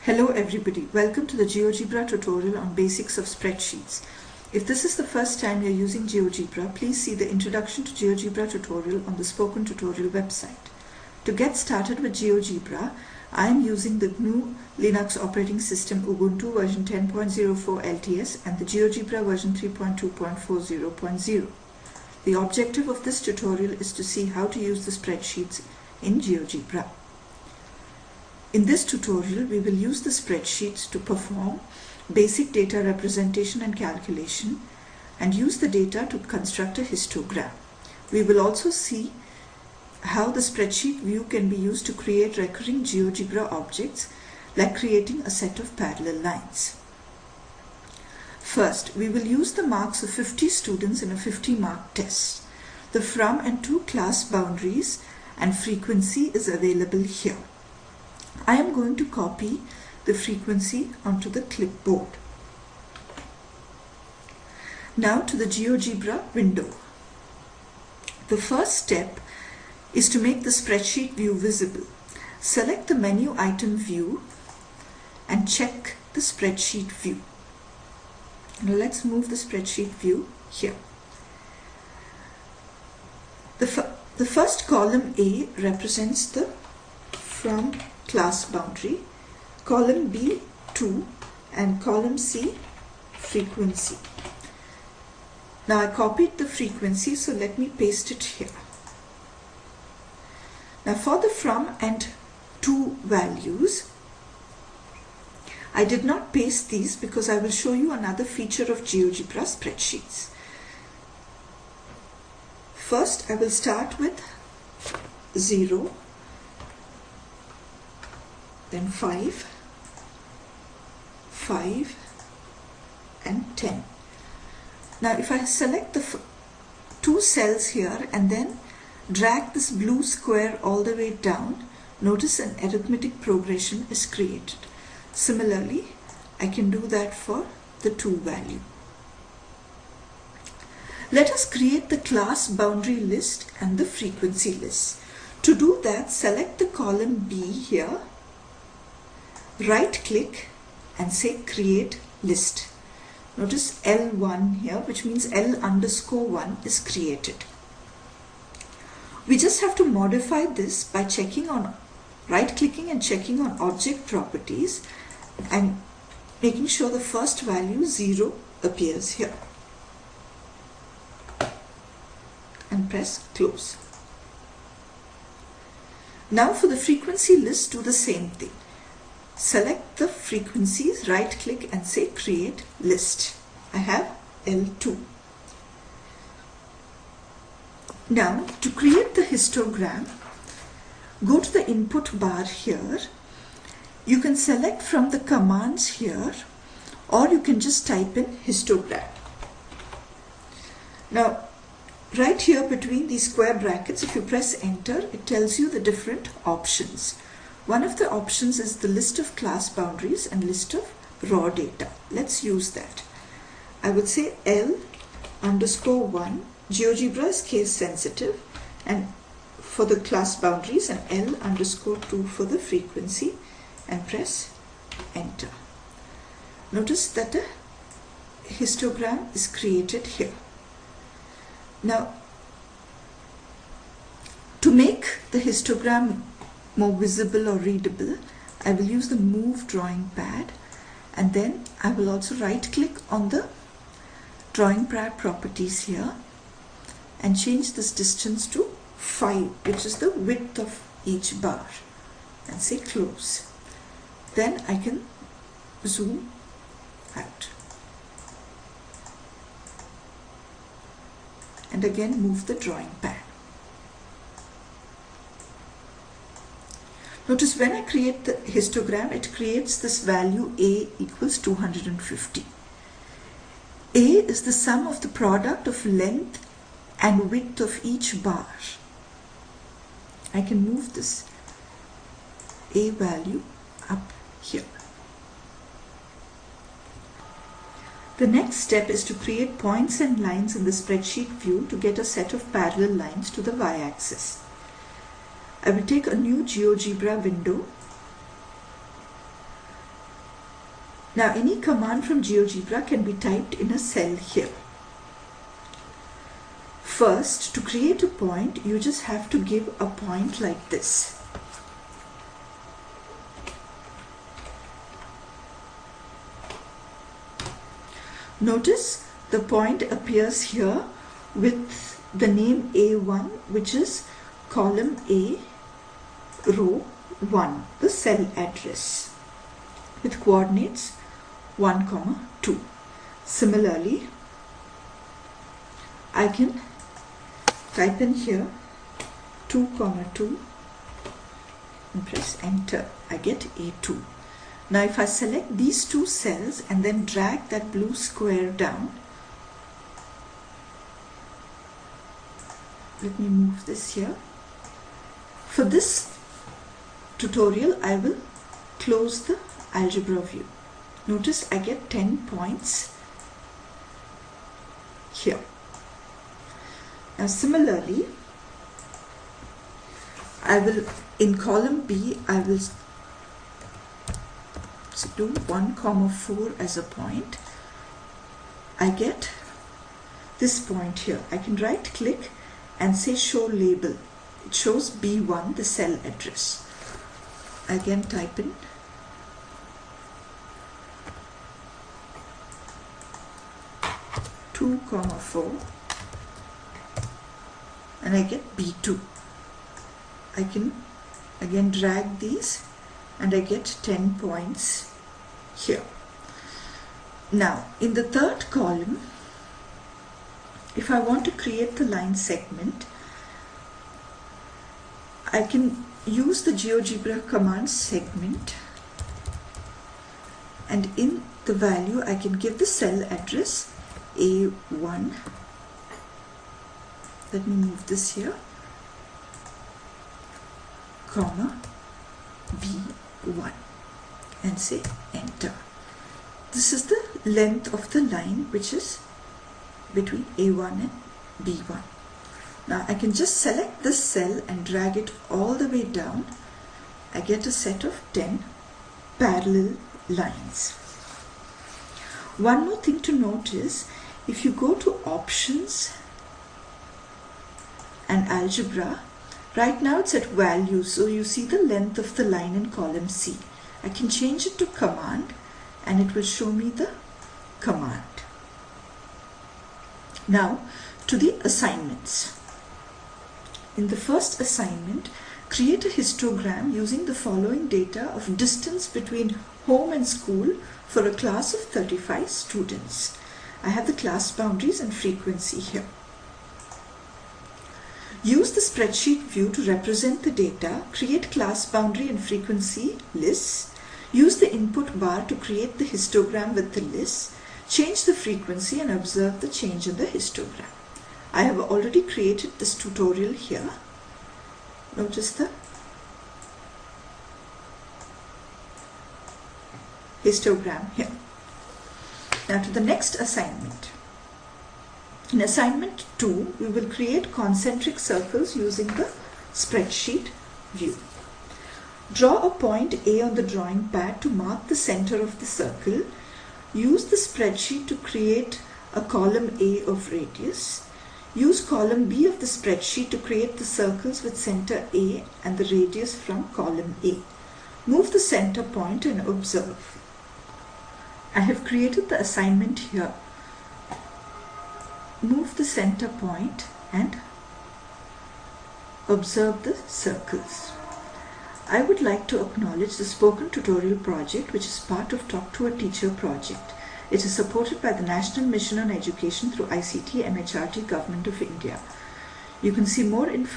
Hello everybody, welcome to the Geogebra tutorial on basics of spreadsheets. If this is the first time you're using Geogebra, please see the Introduction to Geogebra tutorial on the Spoken Tutorial website. To get started with Geogebra, I am using the GNU Linux operating system Ubuntu version 10.04 LTS and the Geogebra version 3.2.40.0. The objective of this tutorial is to see how to use the spreadsheets in Geogebra. In this tutorial, we will use the spreadsheets to perform basic data representation and calculation and use the data to construct a histogram. We will also see how the spreadsheet view can be used to create recurring GeoGebra objects, like creating a set of parallel lines. First, we will use the marks of 50 students in a 50-mark test. The from and to class boundaries and frequency is available here. I am going to copy the frequency onto the clipboard. Now to the GeoGebra window. The first step is to make the spreadsheet view visible. Select the menu item view and check the spreadsheet view. Now let's move the spreadsheet view here. The first column A represents the from class boundary, column B 2 and column C frequency. Now I copied the frequency, so let me paste it here. Now for the from and to values, I did not paste these because I will show you another feature of GeoGebra spreadsheets. First, I will start with 0, then 5, 5 and 10. Now if I select the two cells here and then drag this blue square all the way down, notice an arithmetic progression is created. Similarly, I can do that for the to value. Let us create the class boundary list and the frequency list. To do that, select the column B here, right click and say create list. Notice L1 here, which means L_1 is created. We just have to modify this by checking on right clicking and checking on object properties and making sure the first value 0 appears here, and press close. Now for the frequency list, do the same thing. Select the frequencies, right click and say create list. I have L2. Now to create the histogram, go to the input bar here. You can select from the commands here, or you can just type in histogram. Now right here between these square brackets, if you press enter, it tells you the different options. One of the options is the list of class boundaries and list of raw data. Let's use that. I would say L_1. GeoGebra is case sensitive, and for the class boundaries, and L_2 for the frequency, and press enter. Notice that a histogram is created here. Now to make the histogram more visible or readable, I will use the move drawing pad, and then I will also right click on the drawing pad properties here and change this distance to 5, which is the width of each bar, and say close. Then I can zoom out and again move the drawing pad. Notice when I create the histogram, it creates this value A equals 250. A is the sum of the product of length and width of each bar. I can move this A value up here. The next step is to create points and lines in the spreadsheet view to get a set of parallel lines to the y-axis. I will take a new GeoGebra window Now any command from GeoGebra can be typed in a cell here. First, to create a point, you just have to give a point like this. Notice the point appears here with the name A1, which is column A, row 1, the cell address, with coordinates 1, 2. Similarly, I can type in here 2, 2 and press enter. I get A2. Now if I select these two cells and then drag that blue square down, let me move this here. For this tutorial, I will close the algebra view. Notice I get 10 points here. Now similarly, I will, in column B, I will do 1, 4 as a point. I get this point here. I can right click and say show label. It shows B1, the cell address. I again type in 2, 4 and I get B2. I can again drag these and I get 10 points here. Now in the third column, if I want to create the line segment, I can use the GeoGebra command segment, and in the value I can give the cell address A1. Let me move this here, comma B1 and say enter. This is the length of the line which is between A1 and B1. Now I can just select this cell and drag it all the way down. I get a set of 10 parallel lines. One more thing to note is, if you go to options and algebra, right now it's at values, so you see the length of the line in column C. I can change it to command and it will show me the command. Now to the assignments. In the first assignment, create a histogram using the following data of distance between home and school for a class of 35 students. I have the class boundaries and frequency here. Use the spreadsheet view to represent the data, create class boundary and frequency lists, use the input bar to create the histogram with the lists, change the frequency and observe the change in the histogram. I have already created this tutorial here. Notice the histogram here. Now to the next assignment. In assignment 2, we will create concentric circles using the spreadsheet view. Draw a point A on the drawing pad to mark the center of the circle. Use the spreadsheet to create a column A of radius. Use column B of the spreadsheet to create the circles with center A and the radius from column A. Move the center point and observe. I have created the assignment here. Move the center point and observe the circles. I would like to acknowledge the spoken tutorial project, which is part of Talk to a Teacher project. It is supported by the National Mission on Education through ICT MHRD Government of India. You can see more information